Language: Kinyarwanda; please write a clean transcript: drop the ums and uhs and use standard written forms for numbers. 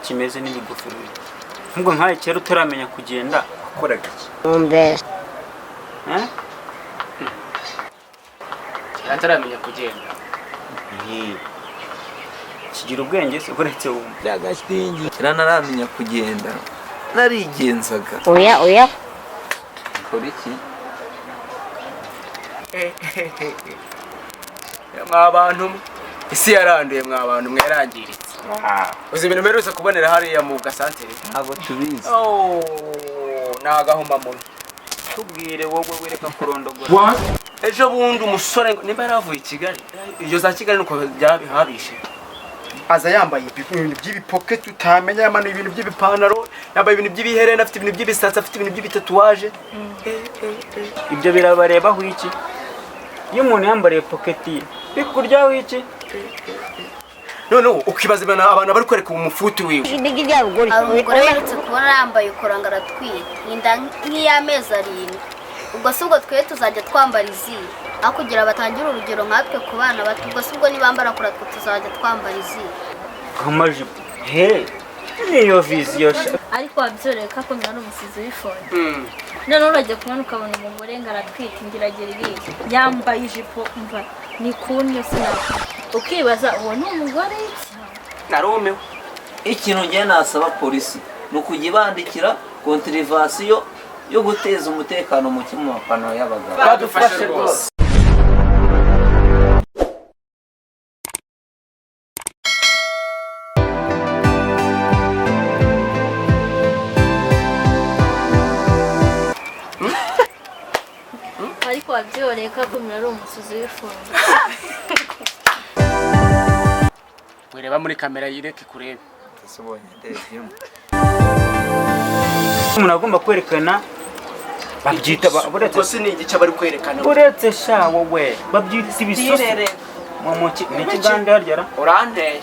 kimeze n'ibigofero. Nubwo nkaye kera utaramenya kugenda akoraga iki? Mbese. Ataramenya kugenda. Kigira ubwenge se uretse wumva. Yagastingi. Naramenya kugenda. Narigenzaga. Oya. Kora iki? Mwabantu isi yaranduye mwabantu mwerangiritse. Uzi ibintu mperutse kubonera hariya mu gasantere. Ntabwo tubizi. Nagahoma muno. Tubwire wowe wereka kurondogora. Ejo bundi umusore nimba yaravuye i Kigali. Iyo za Kigali nuko habishe. Aza yambaye ibintu by'ibipocket utamenya yamana ibintu by'ibipantaro, yambaye ibintu by'ibiherena, afite ibintu by'ibisatsi, afite ibintu by'ibitatuwaje. Ibyo birabarebaho iki? Iyo umuntu yambariye pocket ye bikuryaho iki? No ukibaza ibana abantu bari kwereka umufuti wiwe. Umugore barutse kubona yambaye ukoranga aratwite inda nk'iy'amezi 7. Ubwo se ubwo twe tuzajya twambara izi aho kugira batangira urugero nkatwe ku bana bato. Ubwo se ubwo nibambara kuratwe tuzajya twambara izi amajipo. Niyo viziyo ariko wabyoreka ko mwana umusizi w'ifone. None urajya kubona ukabona umugore ngaratwite ingiragera ibiki yambaye ijipo umva ni kunyo sinaka ukibaza uwo ni umugore narumewe. Ikintu ngiye nasaba polisi nukujya bandikira kontrivasiyo yo guteza umutekano mu mapano y'abagabo. Badufashe rwose. ariko wabyoreka ko mwana umusizi w'ifone. Wireba muri kamera yireke kurebe. Tasubonye ndebye. Umuntu agomba kwerekana babyita uretse se ni igice bari kwerekana. Uretse sha wowe babyita ibisosi. Mu muki ni kigande harya. Urandeye.